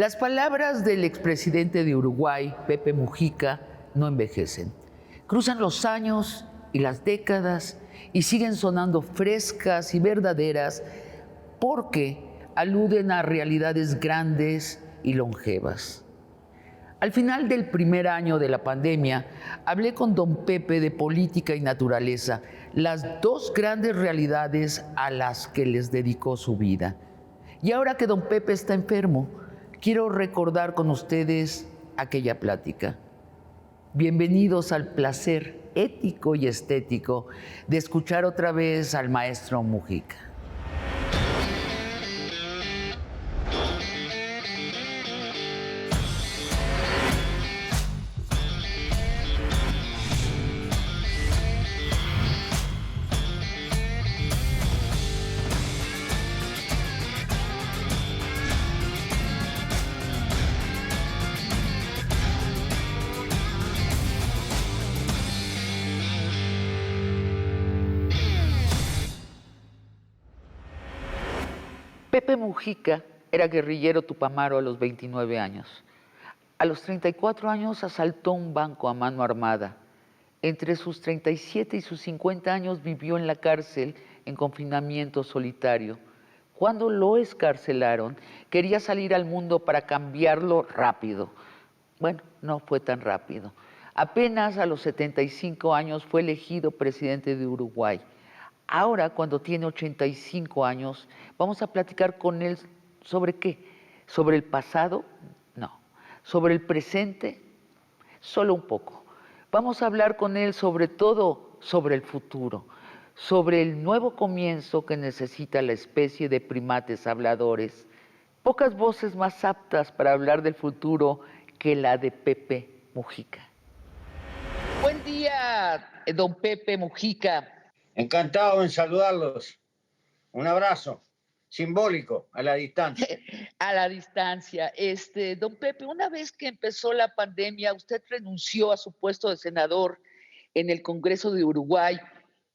Las palabras del expresidente de Uruguay, Pepe Mujica, no envejecen. Cruzan los años y las décadas y siguen sonando frescas y verdaderas porque aluden a realidades grandes y longevas. Al final del primer año de la pandemia, hablé con don Pepe de política y naturaleza, las dos grandes realidades a las que les dedicó su vida. Y ahora que don Pepe está enfermo, quiero recordar con ustedes aquella plática. Bienvenidos al placer ético y estético de escuchar otra vez al maestro Mujica. Pepe Mujica era guerrillero tupamaro a los 29 años. A los 34 años asaltó un banco a mano armada. Entre sus 37 y sus 50 años vivió en la cárcel en confinamiento solitario. Cuando lo escarcelaron, quería salir al mundo para cambiarlo rápido. Bueno, no fue tan rápido. Apenas a los 75 años fue elegido presidente de Uruguay. Ahora, cuando tiene 85 años, vamos a platicar con él sobre qué. ¿Sobre el pasado? No. ¿Sobre el presente? Solo un poco. Vamos a hablar con él sobre todo sobre el futuro, sobre el nuevo comienzo que necesita la especie de primates habladores. Pocas voces más aptas para hablar del futuro que la de Pepe Mujica. Buen día, don Pepe Mujica. Encantado en saludarlos. Un abrazo simbólico a la distancia. A la distancia. Don Pepe, una vez que empezó la pandemia, usted renunció a su puesto de senador en el Congreso de Uruguay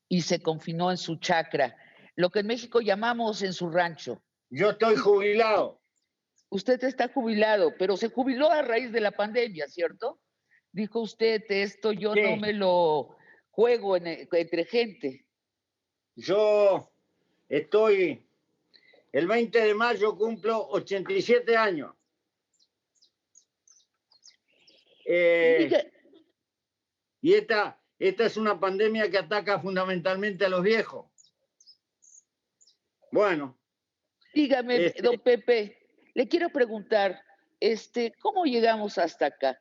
y se confinó en su chacra, lo que en México llamamos en su rancho. Yo estoy jubilado. Usted está jubilado, pero se jubiló a raíz de la pandemia, ¿cierto? Dijo usted, esto yo Sí. no me lo juego entre gente. Yo estoy, el 20 de mayo cumplo 87 años. Y esta es una pandemia que ataca fundamentalmente a los viejos. Bueno. Dígame, don Pepe, le quiero preguntar, ¿cómo llegamos hasta acá?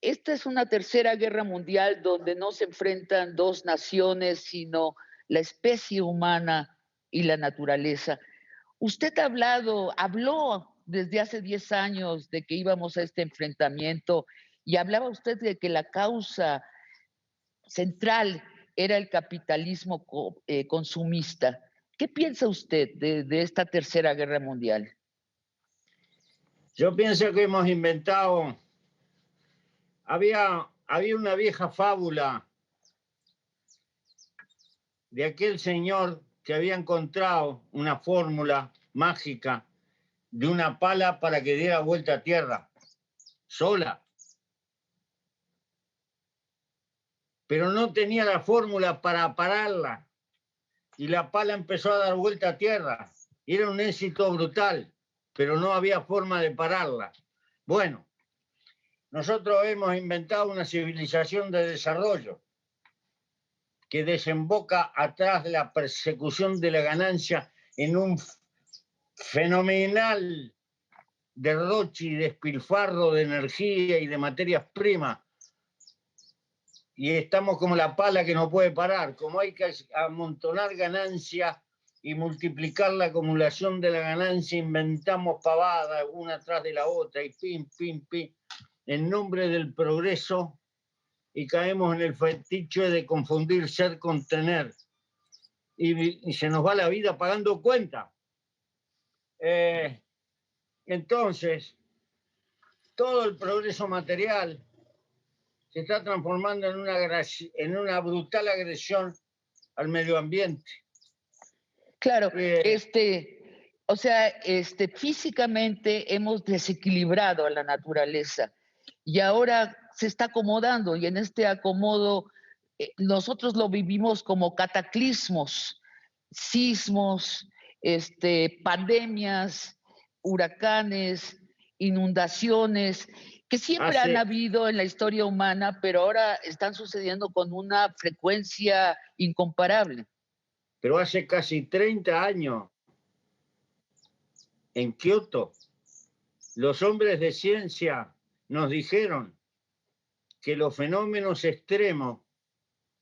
Esta es una tercera guerra mundial donde no se enfrentan dos naciones, sino la especie humana y la naturaleza. Usted habló desde hace 10 años de que íbamos a este enfrentamiento y hablaba usted de que la causa central era el capitalismo consumista. ¿Qué piensa usted de esta tercera guerra mundial? Yo pienso que hemos inventado... Había una vieja fábula de aquel señor que había encontrado una fórmula mágica de una pala para que diera vuelta a tierra, sola. Pero no tenía la fórmula para pararla. Y la pala empezó a dar vuelta a tierra. Era un éxito brutal, pero no había forma de pararla. Bueno, nosotros hemos inventado una civilización de desarrollo que desemboca atrás de la persecución de la ganancia en un fenomenal derroche y despilfarro de energía y de materias primas. Y estamos como la pala que no puede parar. Como hay que amontonar ganancia y multiplicar la acumulación de la ganancia, inventamos pavadas una tras de la otra y pim, pim, pim, en nombre del progreso, y caemos en el fetiche de confundir ser con tener. Y se nos va la vida pagando cuenta. Entonces, todo el progreso material se está transformando en una brutal agresión al medio ambiente. Claro, O sea, físicamente hemos desequilibrado a la naturaleza y ahora se está acomodando y en este acomodo nosotros lo vivimos como cataclismos, sismos, pandemias, huracanes, inundaciones, que siempre han Hace, habido en la historia humana, pero ahora están sucediendo con una frecuencia incomparable. pero hace casi 30 años en Kioto, los hombres de ciencia nos dijeron que los fenómenos extremos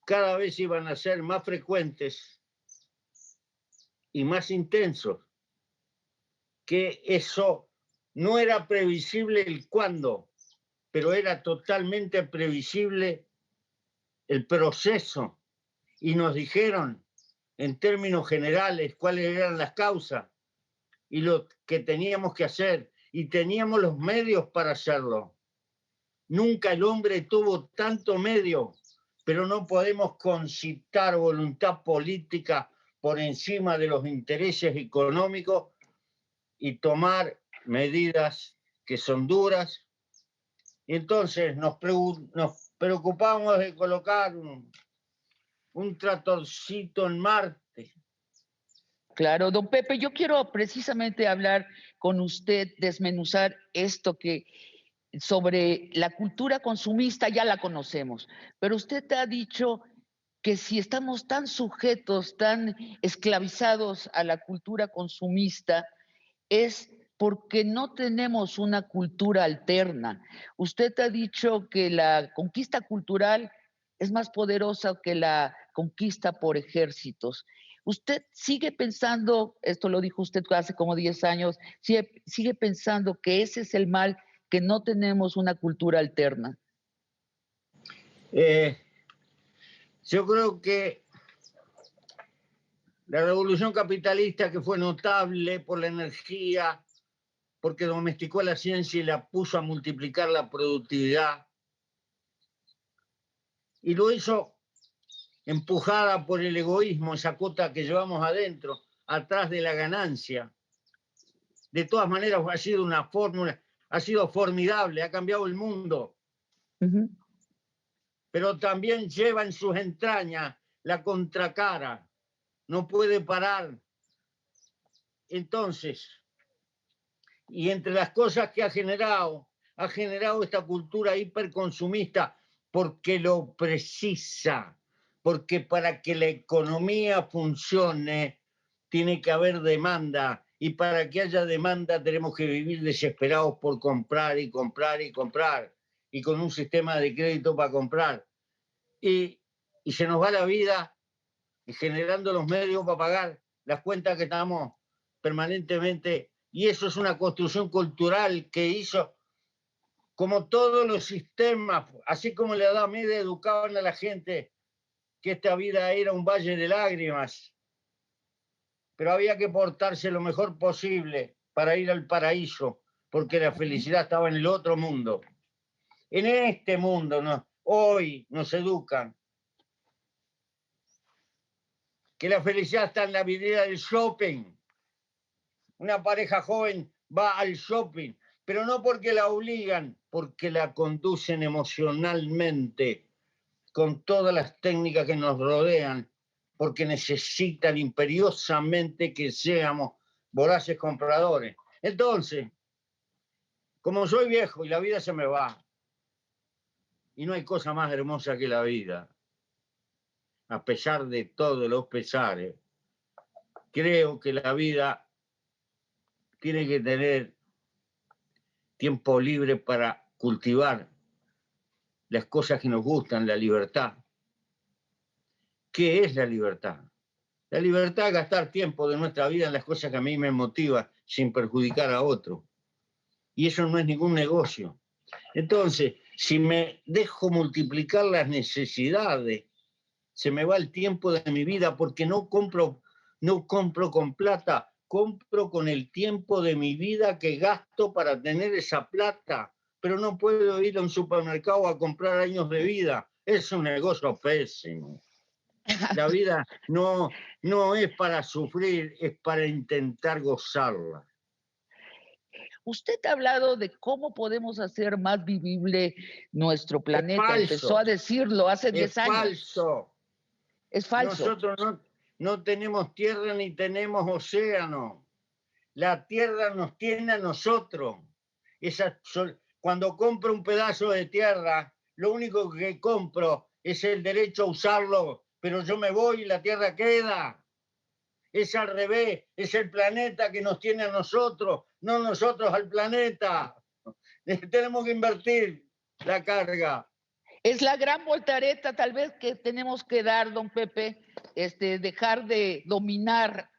cada vez iban a ser más frecuentes y más intensos, que eso no era previsible el cuándo, pero era totalmente previsible el proceso. Y nos dijeron en términos generales cuáles eran las causas y lo que teníamos que hacer, y teníamos los medios para hacerlo. Nunca el hombre tuvo tanto medio, pero no podemos concitar voluntad política por encima de los intereses económicos y tomar medidas que son duras. Y entonces nos preocupamos de colocar un tratorcito en Marte. Claro, don Pepe, yo quiero precisamente hablar con usted, desmenuzar esto que sobre la cultura consumista ya la conocemos, pero usted ha dicho que si estamos tan sujetos, tan esclavizados a la cultura consumista, es porque no tenemos una cultura alterna. Usted ha dicho que la conquista cultural es más poderosa que la conquista por ejércitos. ¿Usted sigue pensando, esto lo dijo usted hace como 10 años, sigue pensando que ese es el mal, que no tenemos una cultura alterna? Eh, yo creo que la revolución capitalista, que fue notable por la energía, porque domesticó la ciencia y la puso a multiplicar la productividad, y lo hizo empujada por el egoísmo, esa cota que llevamos adentro, atrás de la ganancia. De todas maneras, ha sido una fórmula, ha sido formidable, ha cambiado el mundo, pero también lleva en sus entrañas la contracara, no puede parar. Entonces, y entre las cosas que ha generado esta cultura hiperconsumista porque lo precisa, porque para que la economía funcione tiene que haber demanda, y para que haya demanda tenemos que vivir desesperados por comprar y comprar y comprar, y con un sistema de crédito para comprar. Y se nos va la vida generando los medios para pagar las cuentas que estamos permanentemente. Y eso es una construcción cultural que hizo, como todos los sistemas, así como la Edad Media educaban a la gente que esta vida era un valle de lágrimas, pero había que portarse lo mejor posible para ir al paraíso, porque la felicidad estaba en el otro mundo. En este mundo hoy nos educan que la felicidad está en la vidriera del shopping. Una pareja joven va al shopping, pero no porque la obligan, porque la conducen emocionalmente con todas las técnicas que nos rodean, porque necesitan imperiosamente que seamos voraces compradores. Entonces, como soy viejo y la vida se me va, y no hay cosa más hermosa que la vida, a pesar de todos los pesares, creo que la vida tiene que tener tiempo libre para cultivar las cosas que nos gustan, la libertad. ¿Qué es la libertad? La libertad es gastar tiempo de nuestra vida en las cosas que a mí me motivan sin perjudicar a otro. Y eso no es ningún negocio. Entonces, si me dejo multiplicar las necesidades, se me va el tiempo de mi vida porque no compro con plata, compro con el tiempo de mi vida que gasto para tener esa plata. Pero no puedo ir a un supermercado a comprar años de vida. Es un negocio pésimo. La vida no es para sufrir, es para intentar gozarla. Usted ha hablado de cómo podemos hacer más vivible nuestro Es planeta. Empezó falso, a decirlo hace es 10 años. falso. Es falso. Nosotros no tenemos tierra ni tenemos océano. La tierra nos tiene a nosotros. Cuando compro un pedazo de tierra, lo único que compro es el derecho a usarlo, pero yo me voy y la tierra queda. Es al revés, es el planeta que nos tiene a nosotros, no nosotros al planeta. Tenemos que invertir la carga. Es la gran voltareta tal vez que tenemos que dar, don Pepe, dejar de dominar,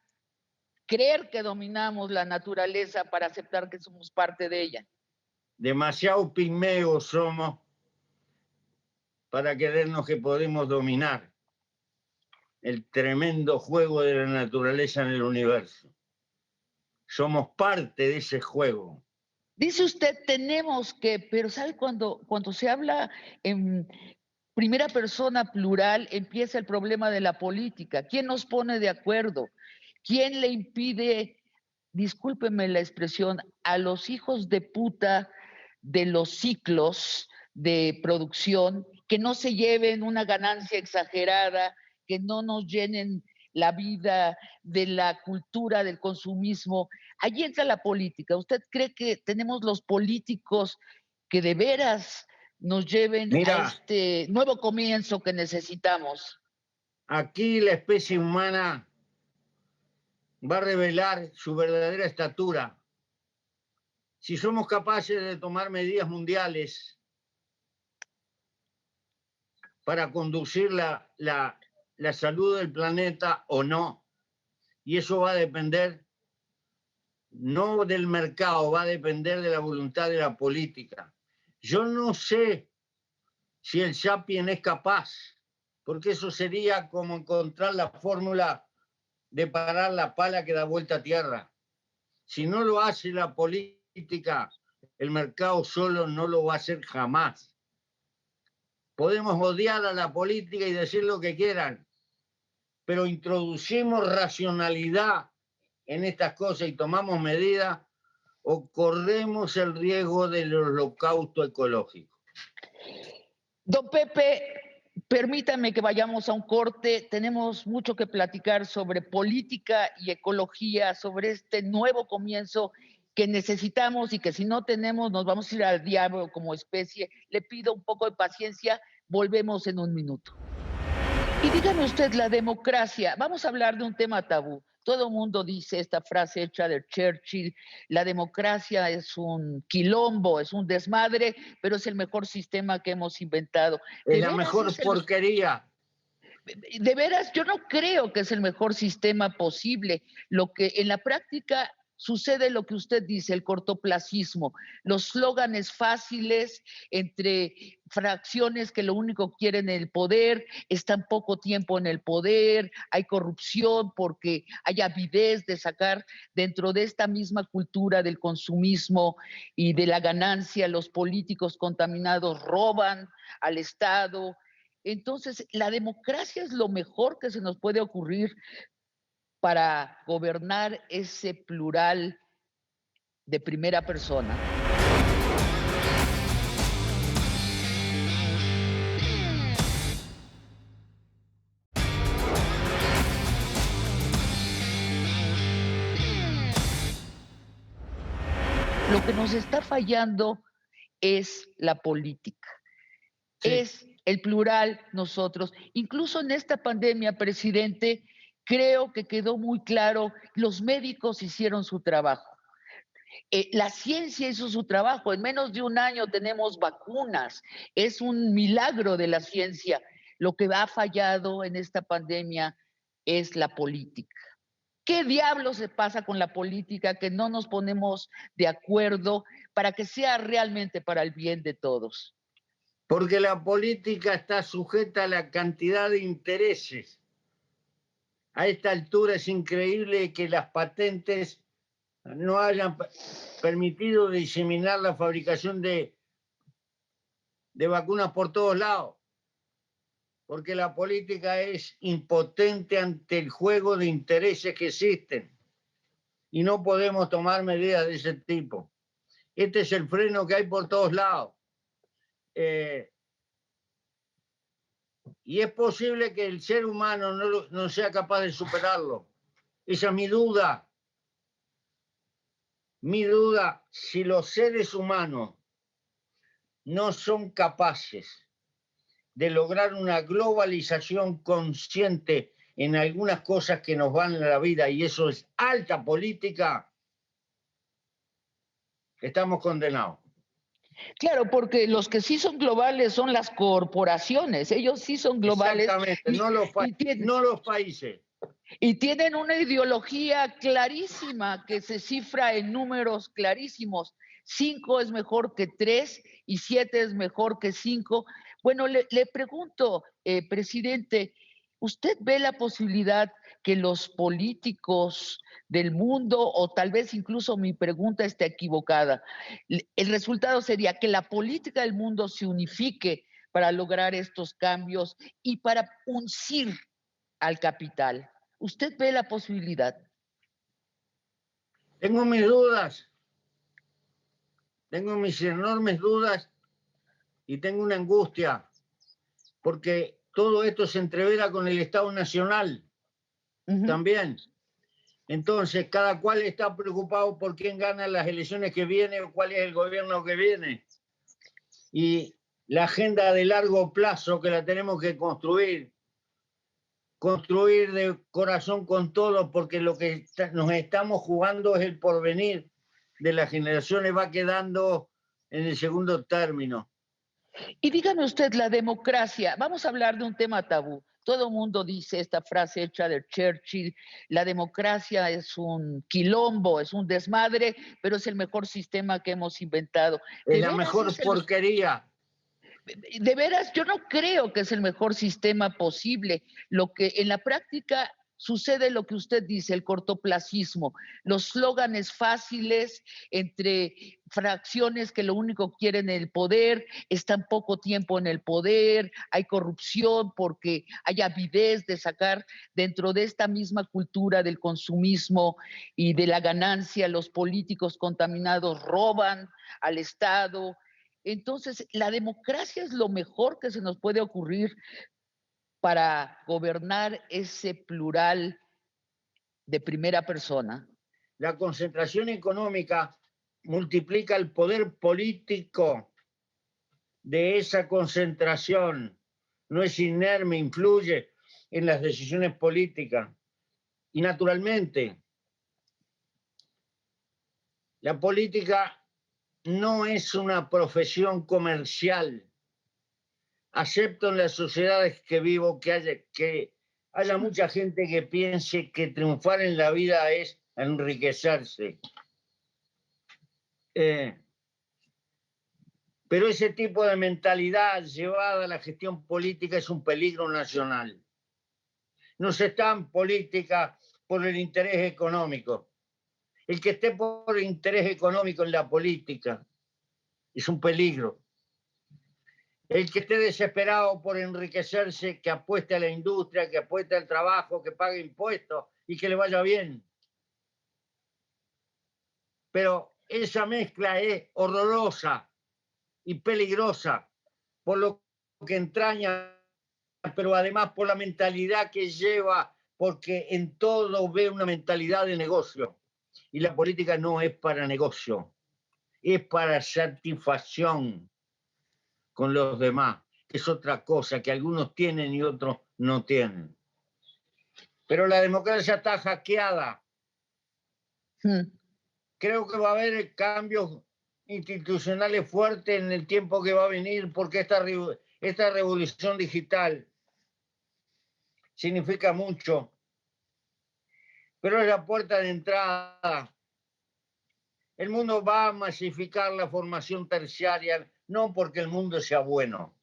creer que dominamos la naturaleza para aceptar que somos parte de ella. Demasiado pigmeos somos para creernos que podemos dominar el tremendo juego de la naturaleza en el universo. Somos parte de ese juego. Dice usted, tenemos que, pero ¿sabe cuando se habla en primera persona plural, empieza el problema de la política? ¿Quién nos pone de acuerdo? ¿Quién le impide, discúlpeme la expresión, a los hijos de puta de los ciclos de producción que no se lleven una ganancia exagerada, que no nos llenen la vida de la cultura del consumismo? Allí entra la política. ¿Usted cree que tenemos los políticos que de veras nos lleven a Mira, este nuevo comienzo que necesitamos? aquí la especie humana va a revelar su verdadera estatura. Si somos capaces de tomar medidas mundiales para conducir la salud del planeta o no. Y eso va a depender no del mercado, va a depender de la voluntad de la política. Yo no sé si el Sapien es capaz, porque eso sería como encontrar la fórmula de parar la pala que da vuelta a tierra. Si no lo hace la política, el mercado solo no lo va a hacer jamás. Podemos odiar a la política y decir lo que quieran, pero introducimos racionalidad en estas cosas y tomamos medidas, o corremos el riesgo del holocausto ecológico. Don Pepe, permítame que vayamos a un corte. Tenemos mucho que platicar sobre política y ecología, sobre este nuevo comienzo que necesitamos y que si no tenemos nos vamos a ir al diablo como especie. Le pido un poco de paciencia, volvemos en un minuto. Y dígame usted, la democracia, vamos a hablar de un tema tabú. Todo el mundo dice esta frase hecha de Churchill: la democracia es un quilombo, es un desmadre, pero es el mejor sistema que hemos inventado. Es la mejor porquería. De veras, yo no creo que es el mejor sistema posible. Lo que en la práctica sucede lo que usted dice, el cortoplacismo, los slóganes fáciles entre fracciones que lo único que quieren es el poder, están poco tiempo en el poder, hay corrupción porque hay avidez de sacar dentro de esta misma cultura del consumismo y de la ganancia. Los políticos contaminados roban al Estado. Entonces, la democracia es lo mejor que se nos puede ocurrir para gobernar ese plural de primera persona. Lo que nos está fallando es la política. Sí. Es el plural nosotros. Incluso en esta pandemia, presidente, creo que quedó muy claro, los médicos hicieron su trabajo. La ciencia hizo su trabajo. En menos de un año tenemos vacunas. Es un milagro de la ciencia. Lo que ha fallado en esta pandemia es la política. ¿Qué diablos se pasa con la política que no nos ponemos de acuerdo para que sea realmente para el bien de todos? Porque la política está sujeta a la cantidad de intereses. A esta altura es increíble que las patentes no hayan permitido diseminar la fabricación de vacunas por todos lados. porque la política es impotente ante el juego de intereses que existen y no podemos tomar medidas de ese tipo. Este es el freno que hay por todos lados. Y es posible que el ser humano no sea capaz de superarlo. Esa es mi duda. Mi duda, si los seres humanos no son capaces de lograr una globalización consciente en algunas cosas que nos van a la vida, y eso es alta política, estamos condenados. Claro, porque los que sí son globales son las corporaciones, ellos sí son globales. Exactamente, no los países. Y tienen una ideología clarísima que se cifra en números clarísimos. 5 es mejor que 3 y 7 es mejor que 5. Bueno, le pregunto, presidente, ¿usted ve la posibilidad que los políticos del mundo, o tal vez incluso mi pregunta esté equivocada, el resultado sería que la política del mundo se unifique para lograr estos cambios y para uncir al capital? ¿Usted ve la posibilidad? Tengo mis enormes dudas y tengo una angustia, porque todo esto se entrevera con el Estado Nacional también. Entonces, cada cual está preocupado por quién gana las elecciones que vienen o cuál es el gobierno que viene. Y la agenda de largo plazo que la tenemos que construir de corazón con todo, porque lo que nos estamos jugando es el porvenir de las generaciones, va quedando en el segundo término. Y dígame usted, la democracia, vamos a hablar de un tema tabú. Todo el mundo dice esta frase hecha de Churchill: la democracia es un quilombo, es un desmadre, pero es el mejor sistema que hemos inventado. Es la mejor porquería. De veras, yo no creo que es el mejor sistema posible. Lo que en la práctica sucede, lo que usted dice, el cortoplacismo, los slóganes fáciles entre fracciones que lo único que quieren es el poder, están poco tiempo en el poder, hay corrupción porque hay avidez de sacar dentro de esta misma cultura del consumismo y de la ganancia. Los políticos contaminados roban al Estado. Entonces, la democracia es lo mejor que se nos puede ocurrir para gobernar ese plural de primera persona. La concentración económica multiplica el poder político de esa concentración. No es inerme, influye en las decisiones políticas. Y naturalmente, la política no es una profesión comercial. Acepto en las sociedades que vivo que haya mucha gente que piense que triunfar en la vida es enriquecerse. Pero ese tipo de mentalidad llevada a la gestión política es un peligro nacional. No se está en política por el interés económico. El que esté por interés económico en la política es un peligro. El que esté desesperado por enriquecerse, que apueste a la industria, que apueste al trabajo, que pague impuestos y que le vaya bien. Pero esa mezcla es horrorosa y peligrosa por lo que entraña, pero además por la mentalidad que lleva, porque en todo ve una mentalidad de negocio. Y la política no es para negocio, es para satisfacción con los demás, que es otra cosa que algunos tienen y otros no tienen. Pero la democracia está hackeada. Creo que va a haber cambios institucionales fuertes en el tiempo que va a venir, porque esta revolución digital significa mucho, pero es la puerta de entrada. El mundo va a masificar la formación terciaria, no porque el mundo sea bueno,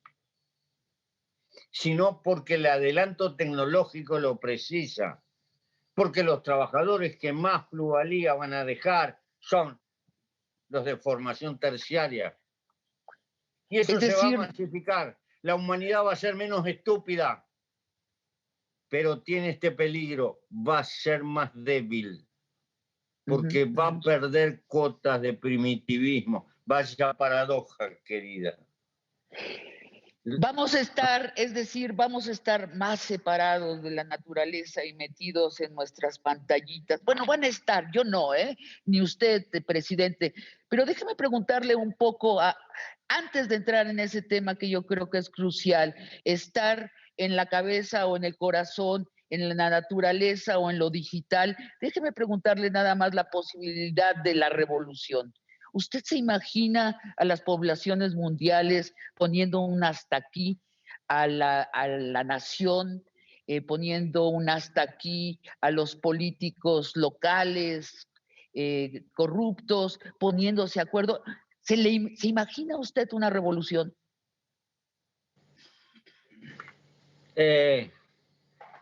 sino porque el adelanto tecnológico lo precisa, porque los trabajadores que más plusvalía van a dejar son los de formación terciaria. Y eso se va a masificar. la humanidad va a ser menos estúpida, pero tiene este peligro, va a ser más débil, porque va a perder cuotas de primitivismo. Vaya paradoja, querida. Vamos a estar, es decir, vamos a estar más separados de la naturaleza y metidos en nuestras pantallitas. Bueno, van a estar, yo no, ni usted, presidente. Pero déjeme preguntarle un poco, antes de entrar en ese tema que yo creo que es crucial, estar en la cabeza o en el corazón, en la naturaleza o en lo digital, déjeme preguntarle nada más la posibilidad de la revolución. ¿Usted se imagina a las poblaciones mundiales poniendo un hasta aquí a la nación, poniendo un hasta aquí a los políticos locales corruptos, poniéndose de acuerdo? ¿Se imagina usted una revolución?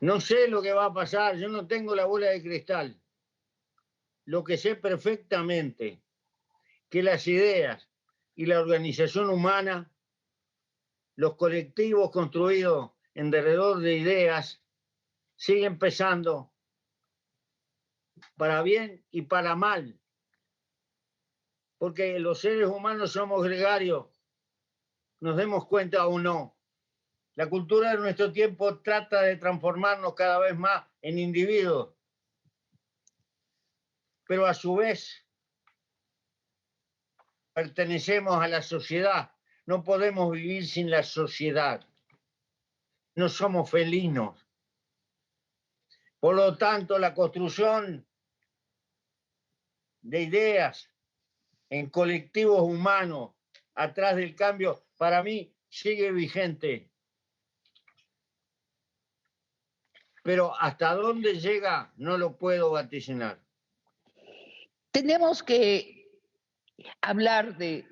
No sé lo que va a pasar, yo no tengo la bola de cristal. Lo que sé perfectamente que las ideas y la organización humana, los colectivos construidos en derredor de ideas, siguen pesando para bien y para mal, porque los seres humanos somos gregarios, nos demos cuenta o no. La cultura de nuestro tiempo trata de transformarnos cada vez más en individuos, pero a su vez pertenecemos a la sociedad. No podemos vivir sin la sociedad. No somos felinos. Por lo tanto, la construcción de ideas en colectivos humanos atrás del cambio, para mí sigue vigente. Pero hasta dónde llega no lo puedo vaticinar. Tenemos que hablar de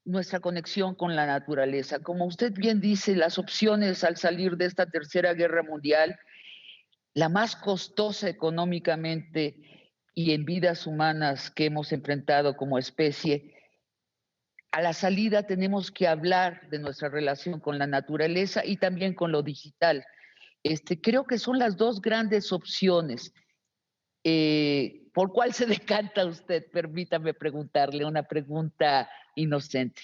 nuestra conexión con la naturaleza. Como usted bien dice, las opciones al salir de esta tercera guerra mundial, la más costosa económicamente y en vidas humanas que hemos enfrentado como especie, a la salida tenemos que hablar de nuestra relación con la naturaleza y también con lo digital. Creo que son las dos grandes opciones. ¿Por cuál se decanta usted? Permítame preguntarle una pregunta inocente.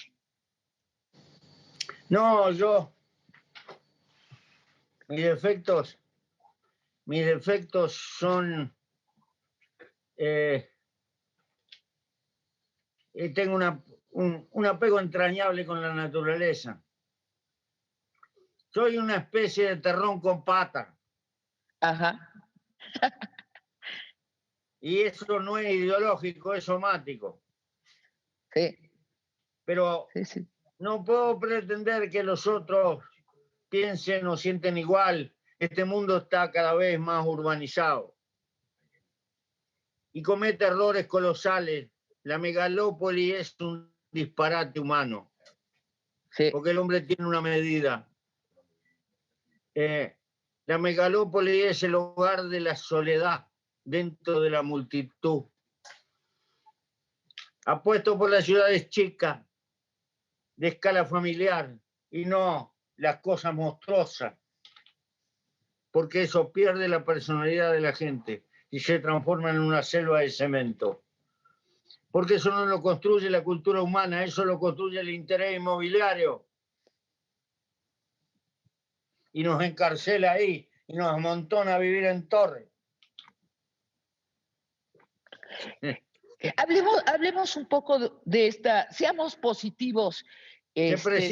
No, mis defectos son, tengo un apego entrañable con la naturaleza. Soy una especie de terrón con pata. Ajá. Y eso no es ideológico, es somático. Sí. Pero Sí. no puedo pretender que los otros piensen o sienten igual. Este mundo está cada vez más urbanizado y comete errores colosales. La megalópoli es un disparate humano, Sí. porque el hombre tiene una medida. La megalópoli es el hogar de la soledad dentro de la multitud. Apuesto por las ciudades chicas, de escala familiar, y no las cosas monstruosas, porque eso pierde la personalidad de la gente y se transforma en una selva de cemento. Porque eso no lo construye la cultura humana, eso lo construye el interés inmobiliario. Y nos encarcela ahí y nos amontona a vivir en torres. Hablemos un poco de esta, seamos positivos,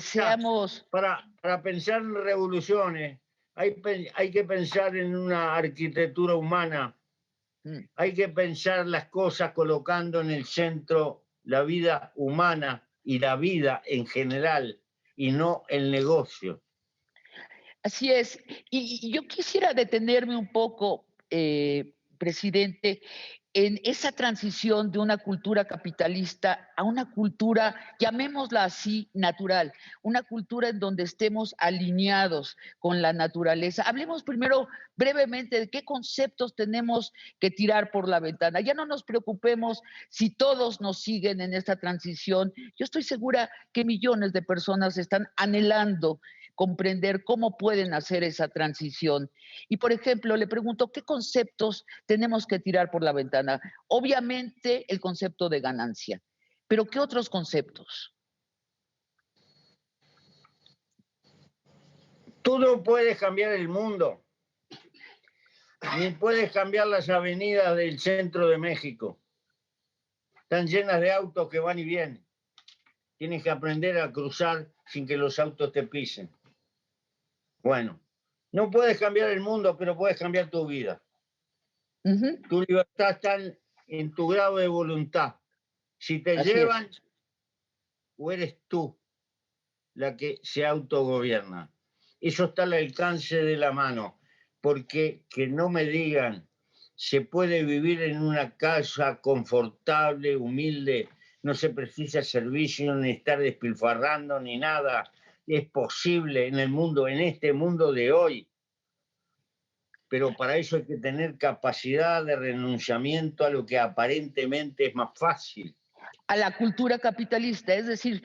seamos... Para pensar en revoluciones, hay que pensar en una arquitectura humana. Hay que pensar las cosas colocando en el centro la vida humana y la vida en general, y no el negocio. Así es. Y yo quisiera detenerme un poco, presidente, en esa transición de una cultura capitalista a una cultura, llamémosla así, natural, una cultura en donde estemos alineados con la naturaleza. Hablemos primero brevemente de qué conceptos tenemos que tirar por la ventana. Ya no nos preocupemos si todos nos siguen en esta transición. Yo estoy segura que millones de personas están anhelando comprender cómo pueden hacer esa transición. Y, por ejemplo, le pregunto, ¿qué conceptos tenemos que tirar por la ventana? Obviamente, el concepto de ganancia, pero ¿qué otros conceptos? Tú no puedes cambiar el mundo, ni puedes cambiar las avenidas del centro de México. Están llenas de autos que van y vienen. Tienes que aprender a cruzar sin que los autos te pisen. Bueno, no puedes cambiar el mundo, pero puedes cambiar tu vida. Tu libertad está en tu grado de voluntad. Si te Así llevan, es. o eres tú la que se autogobierna. Eso está al alcance de la mano, porque que no me digan, se puede vivir en una casa confortable, humilde, no se precisa servicio, ni estar despilfarrando, ni nada. Es posible en el mundo, en este mundo de hoy, pero para eso hay que tener capacidad de renunciamiento a lo que aparentemente es más fácil. A la cultura capitalista, es decir,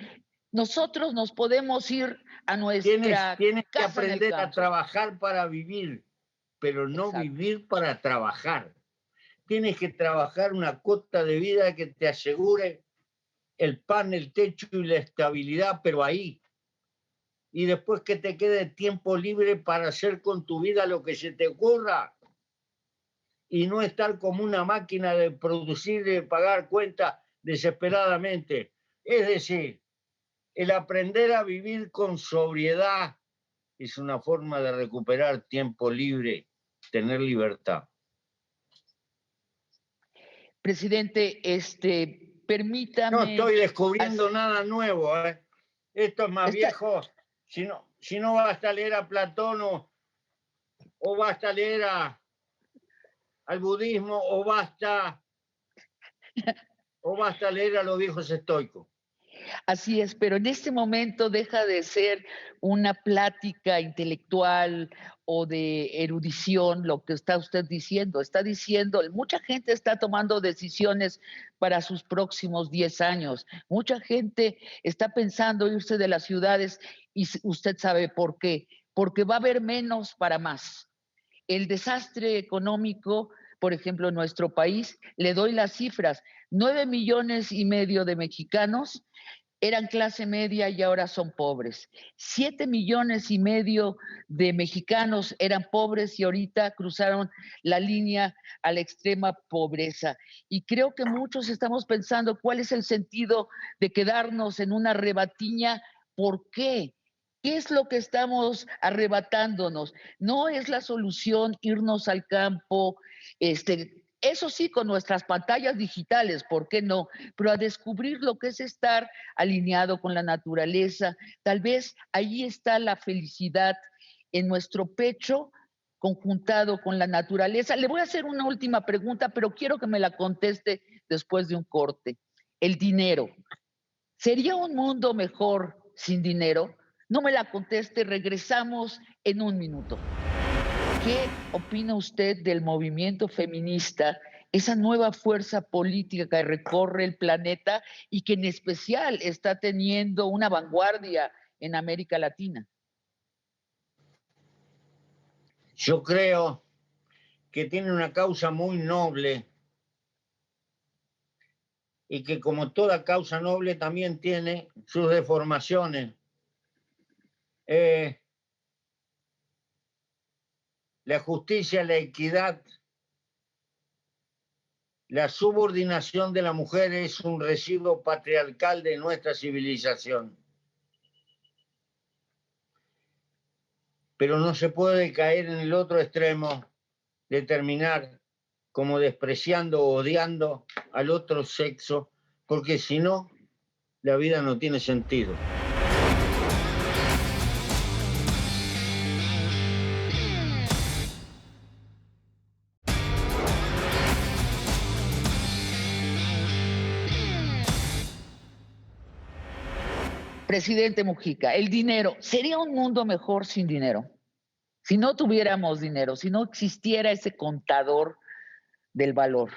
nosotros nos podemos ir a nuestra Tienes que casa en el aprender a campo. trabajar para vivir, pero no Exacto. vivir para trabajar. Tienes que trabajar una cuota de vida que te asegure el pan, el techo y la estabilidad, pero ahí. Y después que te quede tiempo libre para hacer con tu vida lo que se te ocurra. Y no estar como una máquina de producir y de pagar cuentas desesperadamente. Es decir, el aprender a vivir con sobriedad es una forma de recuperar tiempo libre, tener libertad. Presidente, No permítame. estoy descubriendo nada nuevo, ¿eh? Esto es más Esta, viejo. Si no basta leer a Platón o basta leer al budismo o basta leer a los viejos estoicos. Así es, pero en este momento deja de ser una plática intelectual o de erudición lo que está usted diciendo. Está diciendo, mucha gente está tomando decisiones para sus próximos 10 años. Mucha gente está pensando irse de las ciudades y usted sabe por qué. Porque va a haber menos para más. El desastre económico, por ejemplo, en nuestro país, le doy las cifras, 9,5 millones de mexicanos eran clase media y ahora son pobres. 7,5 millones de mexicanos eran pobres y ahorita cruzaron la línea a la extrema pobreza. Y creo que muchos estamos pensando cuál es el sentido de quedarnos en una rebatiña. ¿Por qué? ¿Qué es lo que estamos arrebatándonos? No es la solución irnos al campo, eso sí, con nuestras pantallas digitales, ¿por qué no? Pero a descubrir lo que es estar alineado con la naturaleza. Tal vez allí está la felicidad en nuestro pecho, conjuntado con la naturaleza. Le voy a hacer una última pregunta, pero quiero que me la conteste después de un corte. El dinero. ¿Sería un mundo mejor sin dinero? No me la conteste, regresamos en un minuto. ¿Qué opina usted del movimiento feminista, esa nueva fuerza política que recorre el planeta y que en especial está teniendo una vanguardia en América Latina? Yo creo que tiene una causa muy noble y que como toda causa noble también tiene sus deformaciones. La justicia, la equidad, la subordinación de la mujer es un residuo patriarcal de nuestra civilización. Pero no se puede caer en el otro extremo de terminar como despreciando o odiando al otro sexo, porque si no, la vida no tiene sentido. Presidente Mujica, el dinero, ¿sería un mundo mejor sin dinero? Si no tuviéramos dinero, si no existiera ese contador del valor.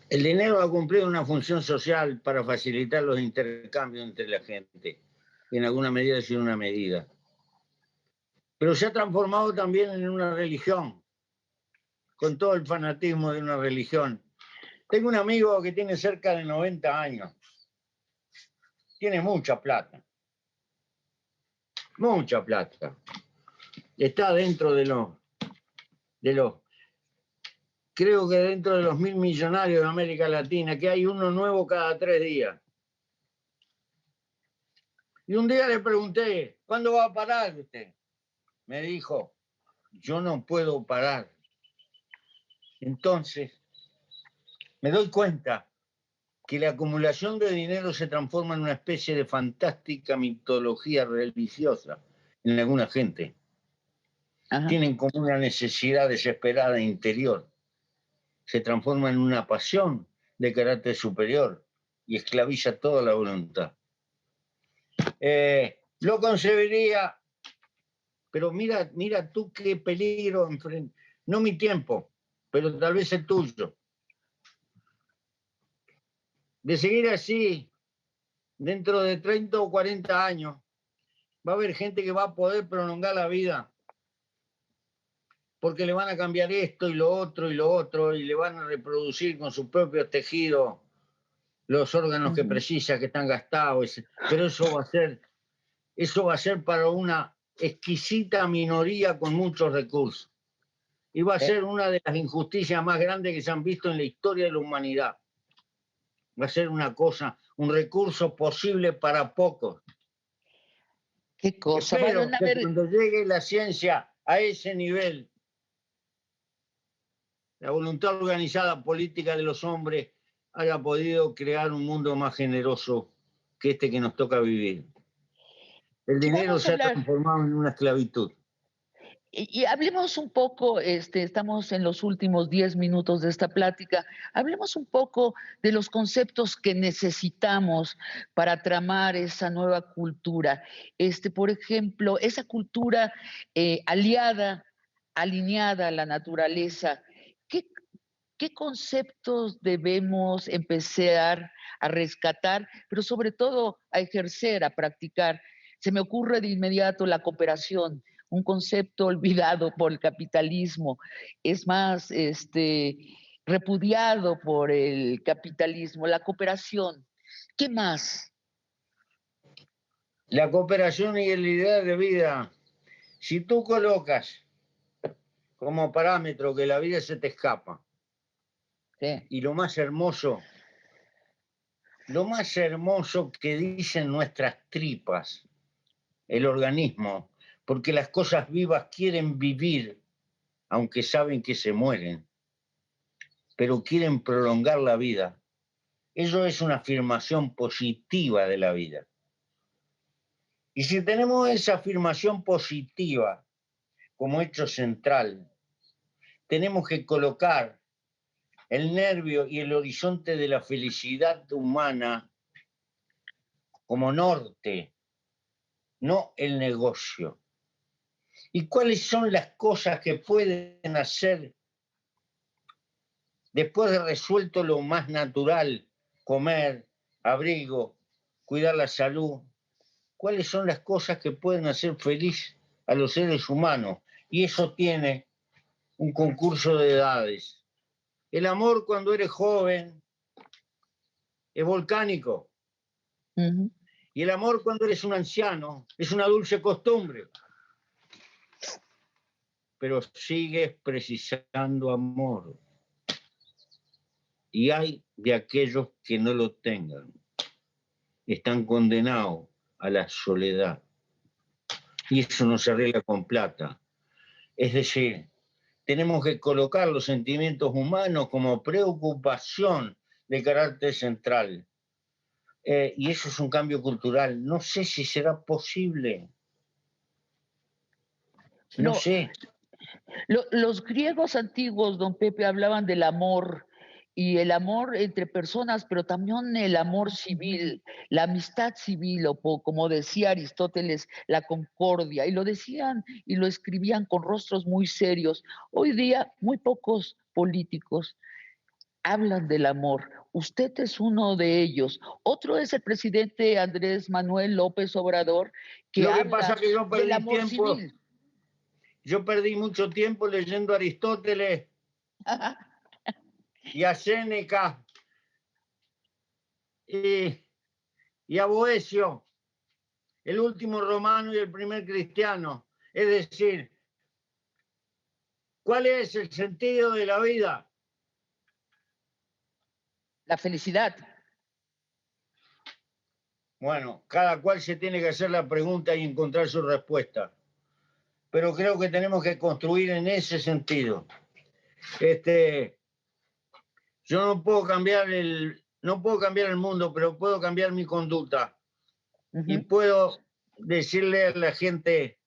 El dinero ha cumplido una función social para facilitar los intercambios entre la gente, en alguna medida sin una medida. Pero se ha transformado también en una religión, con todo el fanatismo de una religión. Tengo un amigo que tiene cerca de 90 años, tiene mucha plata, está dentro creo que dentro de los 1000 millonarios de América Latina, que hay uno nuevo cada 3 días. Y un día le pregunté, ¿cuándo va a parar usted? Me dijo, yo no puedo parar. Entonces, me doy cuenta que la acumulación de dinero se transforma en una especie de fantástica mitología religiosa en alguna gente. Ajá. Tienen como una necesidad desesperada interior. Se transforma en una pasión de carácter superior y esclaviza toda la voluntad. Lo concebiría, pero mira tú qué peligro enfrenta. No mi tiempo, pero tal vez el tuyo. De seguir así, dentro de 30 o 40 años, va a haber gente que va a poder prolongar la vida porque le van a cambiar esto y lo otro, y le van a reproducir con sus propios tejidos los órganos que precisa, que están gastados. Pero eso va a ser para una exquisita minoría con muchos recursos. Y va a ser una de las injusticias más grandes que se han visto en la historia de la humanidad. Va a ser una cosa, un recurso posible para pocos. ¿Qué cosa? Espero Van a que ver, cuando llegue la ciencia a ese nivel, la voluntad organizada política de los hombres haya podido crear un mundo más generoso que este que nos toca vivir. El y dinero vamos a se ha hablar, transformado en una esclavitud. y hablemos un poco, estamos en los últimos 10 minutos de esta plática, hablemos un poco de los conceptos que necesitamos para tramar esa nueva cultura. Por ejemplo, esa cultura aliada, alineada a la naturaleza. ¿Qué, qué conceptos debemos empezar a rescatar, pero sobre todo a ejercer, a practicar? Se me ocurre de inmediato la cooperación, un concepto olvidado por el capitalismo, es más repudiado por el capitalismo, la cooperación. ¿Qué más? La cooperación y la idea de vida, si tú colocas como parámetro que la vida se te escapa, Sí. y lo más hermoso que dicen nuestras tripas, el organismo, porque las cosas vivas quieren vivir, aunque saben que se mueren, pero quieren prolongar la vida. Eso es una afirmación positiva de la vida. Y si tenemos esa afirmación positiva como hecho central, tenemos que colocar el nervio y el horizonte de la felicidad humana como norte, no el negocio. ¿Y cuáles son las cosas que pueden hacer después de resuelto lo más natural, comer, abrigo, cuidar la salud? ¿Cuáles son las cosas que pueden hacer feliz a los seres humanos? Y eso tiene un concurso de edades. El amor cuando eres joven es volcánico. Uh-huh. Y el amor cuando eres un anciano es una dulce costumbre. Pero sigues precisando amor. Y hay de aquellos que no lo tengan. Están condenados a la soledad. Y eso no se arregla con plata. Es decir, tenemos que colocar los sentimientos humanos como preocupación de carácter central. Y eso es un cambio cultural. No sé si será posible. No No, sé. los griegos antiguos, don Pepe, hablaban del amor y el amor entre personas, pero también el amor civil, la amistad civil, o como decía Aristóteles, la concordia, y lo decían y lo escribían con rostros muy serios. Hoy día, muy pocos políticos hablan del amor. Usted es uno de ellos. Otro es el presidente Andrés Manuel López Obrador, que Lo que pasa habla es que del amor civil. yo perdí mucho tiempo leyendo a Aristóteles y a Séneca y, y a Boecio, el último romano y el primer cristiano. Es decir, ¿cuál es el sentido de la vida? La felicidad. Bueno, cada cual se tiene que hacer la pregunta y encontrar su respuesta. Pero creo que tenemos que construir en ese sentido. Yo no puedo cambiar el mundo, pero puedo cambiar mi conducta. Y puedo decirle a la gente,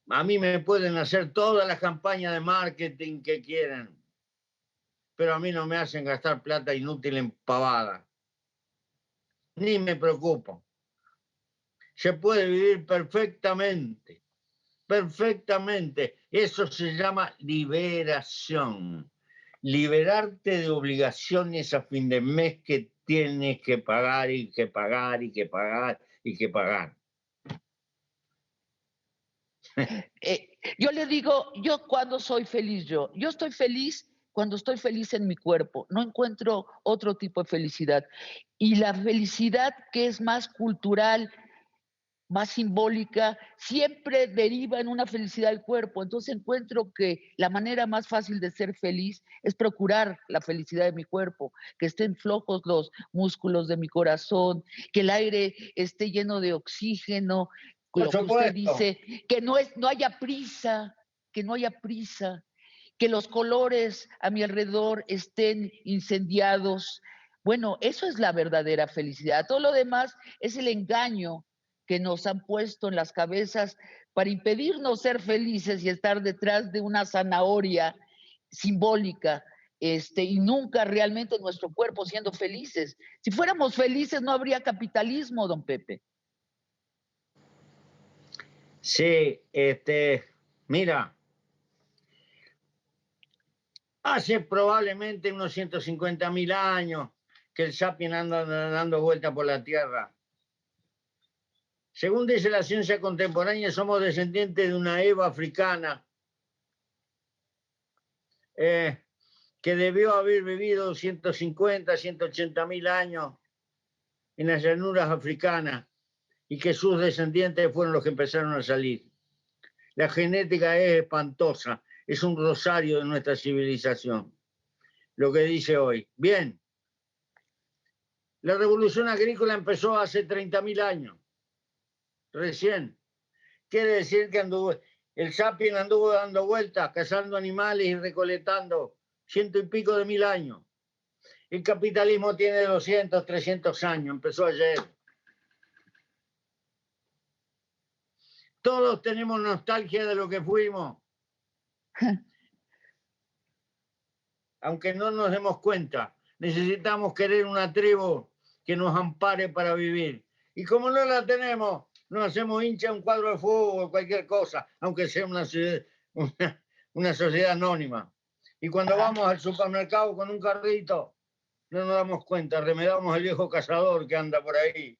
a mí me pueden hacer todas las campañas de marketing que quieran, pero a mí no me hacen gastar plata inútil en pavada. Ni me preocupo. Se puede vivir perfectamente, perfectamente. Eso se llama liberación. Liberarte de obligaciones a fin de mes que tienes que pagar y que pagar y que pagar y que pagar. Yo le digo, yo cuando soy feliz, yo estoy feliz cuando estoy feliz en mi cuerpo, no encuentro otro tipo de felicidad. Y la felicidad que es más cultural, más simbólica, siempre deriva en una felicidad del cuerpo. Entonces encuentro que la manera más fácil de ser feliz es procurar la felicidad de mi cuerpo, que estén flojos los músculos de mi corazón, que el aire esté lleno de oxígeno, Por lo que usted supuesto. dice, que no haya prisa, que no haya prisa, que los colores a mi alrededor estén incendiados. Bueno, eso es la verdadera felicidad. Todo lo demás es el engaño que nos han puesto en las cabezas para impedirnos ser felices y estar detrás de una zanahoria simbólica, y nunca realmente nuestro cuerpo siendo felices. Si fuéramos felices no habría capitalismo, don Pepe. Sí, mira, hace probablemente unos 150.000 años que el sapien anda dando vuelta por la Tierra. Según dice la ciencia contemporánea, somos descendientes de una Eva africana que debió haber vivido 150, 180.000 años en las llanuras africanas y que sus descendientes fueron los que empezaron a salir. La genética es espantosa, es un rosario de nuestra civilización, lo que dice hoy. Bien, la revolución agrícola empezó hace 30.000 años, recién. Quiere decir que el sapien anduvo dando vueltas, cazando animales y recolectando 100 y pico de mil años. El capitalismo tiene 200, 300 años, empezó ayer. Todos tenemos nostalgia de lo que fuimos, aunque no nos demos cuenta. Necesitamos querer una tribu que nos ampare para vivir. Y como no la tenemos, nos hacemos hincha un cuadro de fútbol o cualquier cosa, aunque sea una sociedad anónima. Y cuando vamos al supermercado con un carrito, no nos damos cuenta, remedamos al viejo cazador que anda por ahí,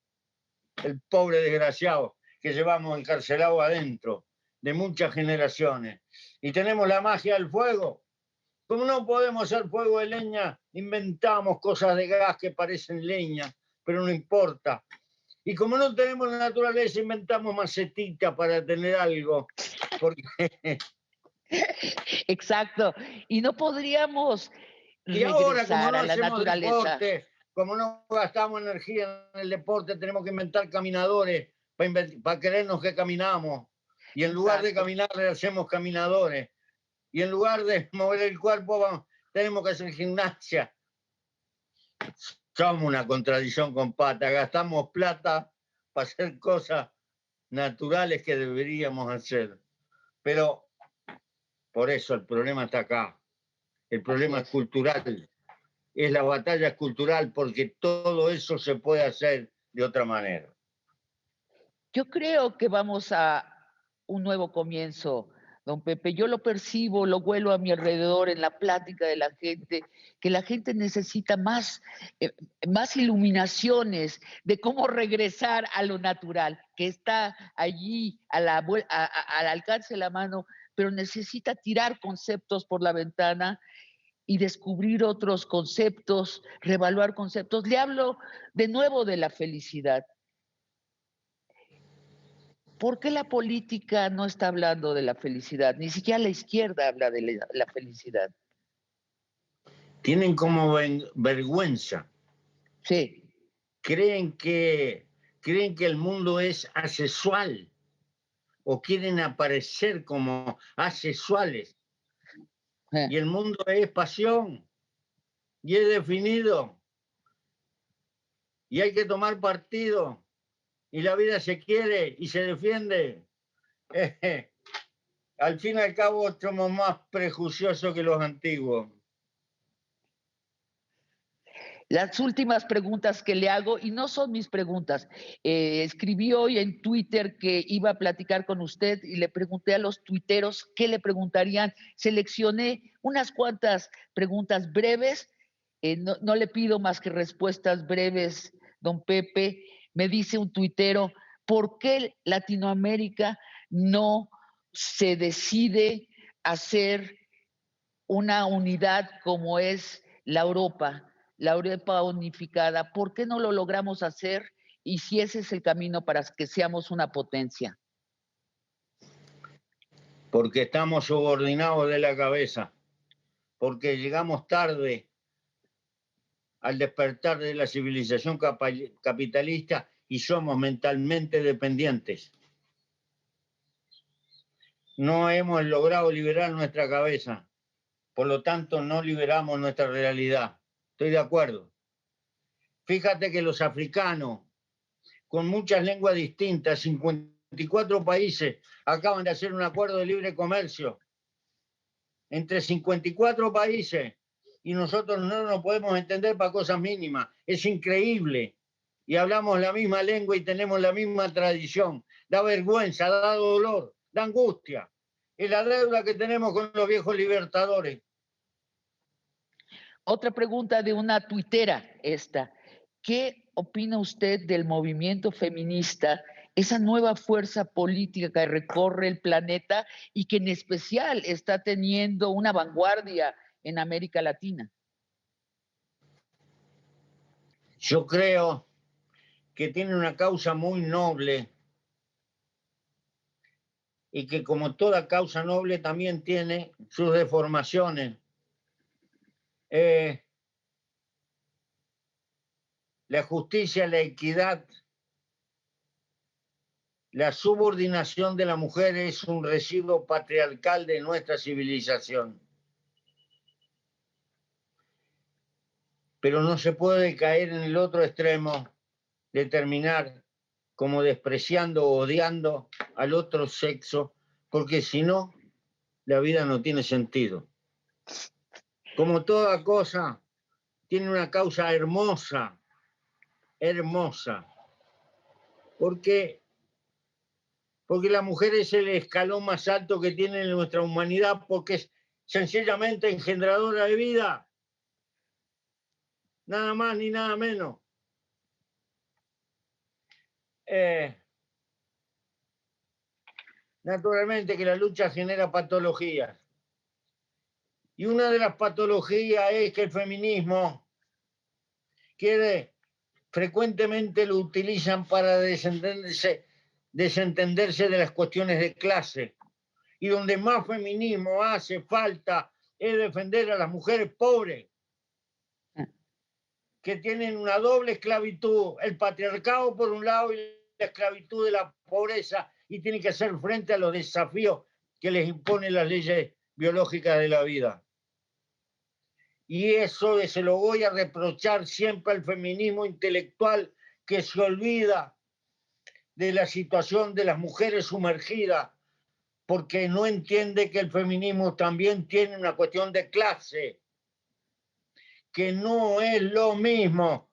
el pobre desgraciado que llevamos encarcelado adentro de muchas generaciones. Y tenemos la magia del fuego. Como no podemos hacer fuego de leña, inventamos cosas de gas que parecen leña, pero no importa. Y como no tenemos la naturaleza, inventamos macetita para tener algo. Porque Exacto. Y no podríamos y ahora, como regresar no a la hacemos naturaleza. deporte, como no gastamos energía en el deporte, tenemos que inventar caminadores para creernos que caminamos. Y en lugar de Exacto. caminar, le hacemos caminadores. Y en lugar de mover el cuerpo, tenemos que hacer gimnasia. Somos una contradicción con pata. Gastamos plata para hacer cosas naturales que deberíamos hacer. Pero por eso el problema está acá. El problema es cultural. Es la batalla cultural porque todo eso se puede hacer de otra manera. Yo creo que vamos a un nuevo comienzo, don Pepe. Yo lo percibo, lo huelo a mi alrededor en la plática de la gente, que la gente necesita más iluminaciones de cómo regresar a lo natural, que está allí al alcance de la mano, pero necesita tirar conceptos por la ventana y descubrir otros conceptos, reevaluar conceptos. Le hablo de nuevo de la felicidad. ¿Por qué la política no está hablando de la felicidad? Ni siquiera la izquierda habla de la felicidad. Tienen como vergüenza. Sí. Creen que el mundo es asexual o quieren aparecer como asexuales. Y el mundo es pasión y es definido. Y hay que tomar partido. Y la vida se quiere y se defiende. Al fin y al cabo somos más prejuiciosos que los antiguos. Las últimas preguntas que le hago, y no son mis preguntas, escribí hoy en Twitter que iba a platicar con usted y le pregunté a los tuiteros qué le preguntarían. Seleccioné unas cuantas preguntas breves, no le pido más que respuestas breves, don Pepe. Me dice un tuitero, ¿por qué Latinoamérica no se decide hacer una unidad como es la Europa unificada? ¿Por qué no lo logramos hacer? Y si ese es el camino para que seamos una potencia. Porque estamos subordinados de la cabeza, porque llegamos tarde al despertar de la civilización capitalista y somos mentalmente dependientes. No hemos logrado liberar nuestra cabeza, por lo tanto no liberamos nuestra realidad. Estoy de acuerdo. Fíjate que los africanos, con muchas lenguas distintas, 54 países, acaban de hacer un acuerdo de libre comercio entre 54 países y nosotros no nos podemos entender para cosas mínimas. Es increíble. Y hablamos la misma lengua y tenemos la misma tradición. Da vergüenza, da dolor, da angustia. Es la deuda que tenemos con los viejos libertadores. Otra pregunta de una tuitera esta. ¿Qué opina usted del movimiento feminista, esa nueva fuerza política que recorre el planeta y que en especial está teniendo una vanguardia en América Latina? Yo creo que tiene una causa muy noble y que como toda causa noble también tiene sus deformaciones. La justicia, la equidad, la subordinación de la mujer es un residuo patriarcal de nuestra civilización. Pero no se puede caer en el otro extremo de terminar como despreciando o odiando al otro sexo, porque si no, la vida no tiene sentido. Como toda cosa, tiene una causa hermosa, hermosa, porque la mujer es el escalón más alto que tiene nuestra humanidad, porque es sencillamente engendradora de vida, nada más ni nada menos. Naturalmente que la lucha genera patologías. Y una de las patologías es que el feminismo frecuentemente lo utilizan para desentenderse de las cuestiones de clase. Y donde más feminismo hace falta es defender a las mujeres pobres, que tienen una doble esclavitud, el patriarcado por un lado y la esclavitud de la pobreza, y tienen que hacer frente a los desafíos que les imponen las leyes biológicas de la vida. Y eso se lo voy a reprochar siempre al feminismo intelectual, que se olvida de la situación de las mujeres sumergidas, porque no entiende que el feminismo también tiene una cuestión de clase, que no es lo mismo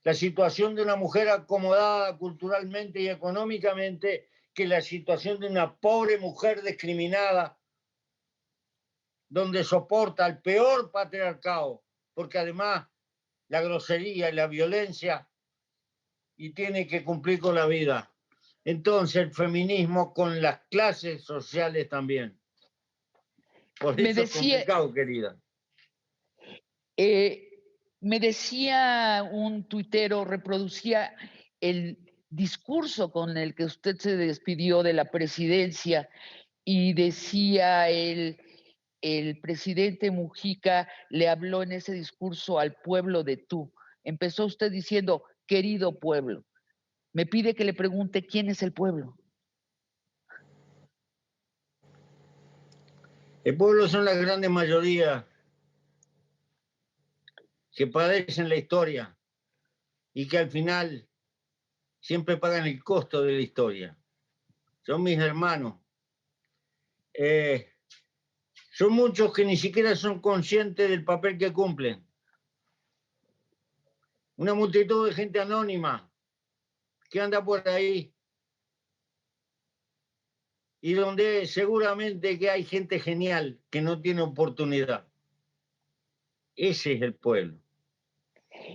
la situación de una mujer acomodada culturalmente y económicamente que la situación de una pobre mujer discriminada, donde soporta el peor patriarcado, porque además la grosería y la violencia, y tiene que cumplir con la vida. Entonces el feminismo con las clases sociales también. Por Me eso es decía, complicado, querida. me decía un tuitero, reproducía el discurso con el que usted se despidió de la presidencia y decía el presidente Mujica le habló en ese discurso al pueblo de tú. Empezó usted diciendo, querido pueblo. Me pide que le pregunte quién es el pueblo. El pueblo son la grande mayoría que padecen la historia y que al final siempre pagan el costo de la historia. Son mis hermanos. Son muchos que ni siquiera son conscientes del papel que cumplen. Una multitud de gente anónima que anda por ahí y donde seguramente que hay gente genial que no tiene oportunidad. Ese es el pueblo.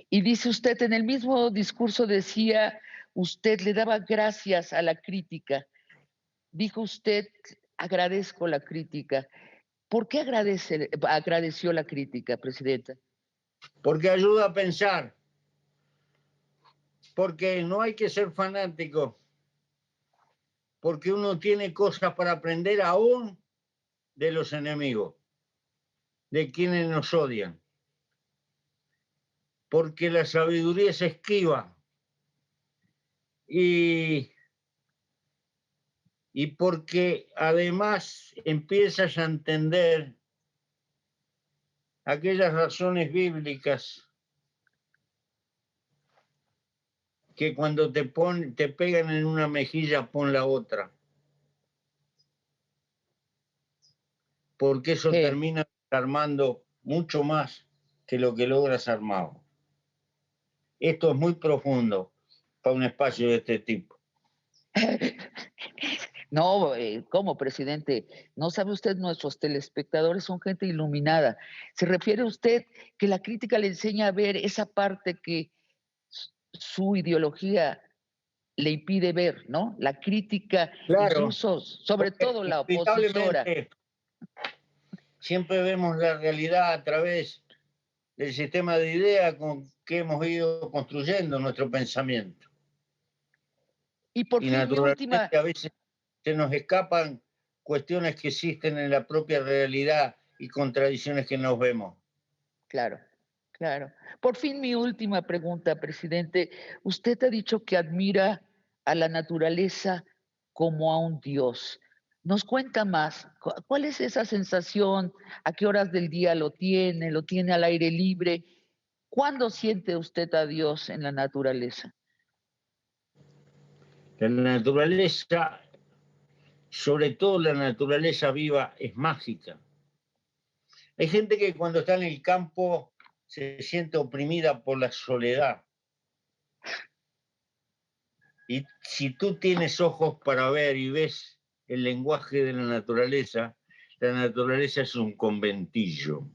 Y dice usted, en el mismo discurso decía, usted le daba gracias a la crítica. Dijo usted, agradezco la crítica. ¿Por qué agradeció la crítica, presidenta? Porque ayuda a pensar, porque no hay que ser fanático, porque uno tiene cosas para aprender aún de los enemigos, de quienes nos odian, porque la sabiduría es esquiva y porque además empiezas a entender aquellas razones bíblicas que cuando te pegan en una mejilla, pon la otra. Porque eso termina armando mucho más que lo que logras armado. Esto es muy profundo para un espacio de este tipo. No, ¿cómo, presidente? No sabe usted, nuestros telespectadores son gente iluminada. ¿Se refiere usted que la crítica le enseña a ver esa parte que su ideología le impide ver, ¿no? La crítica, Claro, incluso, sobre todo la opositora. inevitablemente siempre vemos la realidad a través del sistema de ideas con que hemos ido construyendo nuestro pensamiento. Y por Y fin, mi última. naturalmente a veces se nos escapan cuestiones que existen en la propia realidad y contradicciones que nos vemos. Claro, claro. Por fin, mi última pregunta, presidente. Usted ha dicho que admira a la naturaleza como a un dios. ¿Nos cuenta más? ¿Cuál es esa sensación? ¿A qué horas del día lo tiene? ¿Lo tiene al aire libre? ¿Cuándo siente usted a Dios en la naturaleza? La naturaleza, sobre todo la naturaleza viva, es mágica. Hay gente que cuando está en el campo se siente oprimida por la soledad. Y si tú tienes ojos para ver y ves el lenguaje de la naturaleza es un conventillo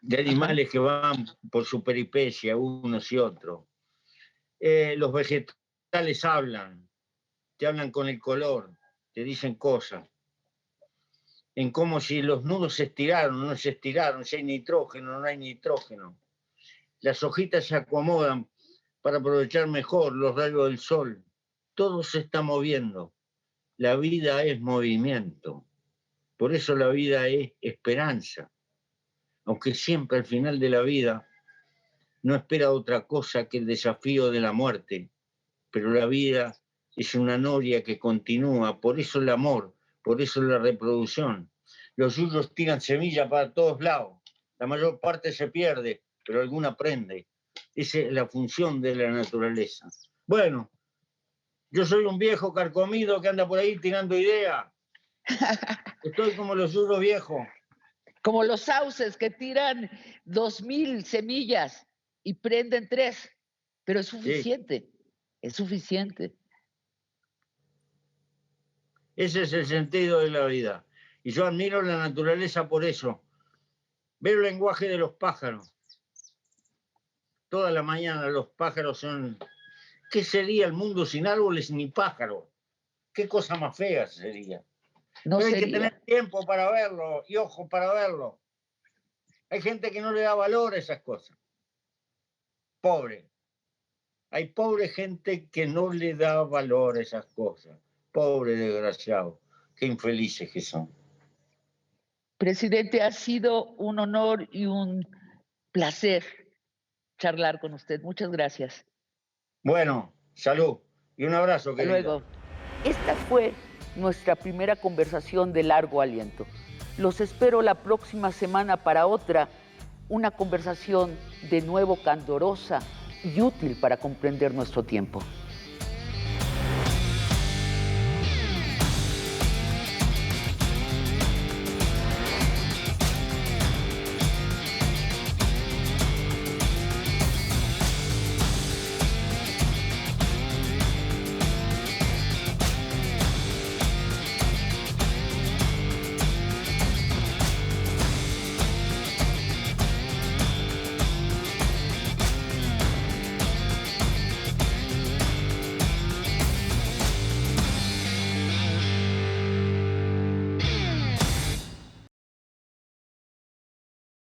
de animales que van por su peripecia, unos y otros. Los vegetales hablan, te hablan con el color, te dicen cosas. En cómo si los nudos se estiraron, no se estiraron, si hay nitrógeno, no hay nitrógeno. Las hojitas se acomodan para aprovechar mejor los rayos del sol. Todo se está moviendo. La vida es movimiento. Por eso la vida es esperanza. Aunque siempre al final de la vida no espera otra cosa que el desafío de la muerte. Pero la vida es una noria que continúa. Por eso el amor, por eso la reproducción. Los suyos tiran semillas para todos lados. La mayor parte se pierde, pero alguna prende. Esa es la función de la naturaleza. Bueno, yo soy un viejo carcomido que anda por ahí tirando ideas. Estoy como los suyos viejos. Como los sauces que tiran 2000 semillas y prenden 3, pero es suficiente. Es suficiente. Ese es el sentido de la vida. Y yo admiro la naturaleza por eso. Ver el lenguaje de los pájaros. Toda la mañana los pájaros son... ¿Qué sería el mundo sin árboles ni pájaros? ¿Qué cosa más fea sería? No Pero hay que sería. tener tiempo para verlo y ojos para verlo. Hay gente que no le da valor a esas cosas. Pobre. Hay pobre gente que no le da valor a esas cosas. Pobre desgraciado. Qué infelices que son. Presidente, ha sido un honor y un placer charlar con usted. Muchas gracias. Bueno, salud y un abrazo, Hasta querida. luego. Esta fue nuestra primera conversación de largo aliento. Los espero la próxima semana para otra, una conversación de nuevo candorosa y útil para comprender nuestro tiempo.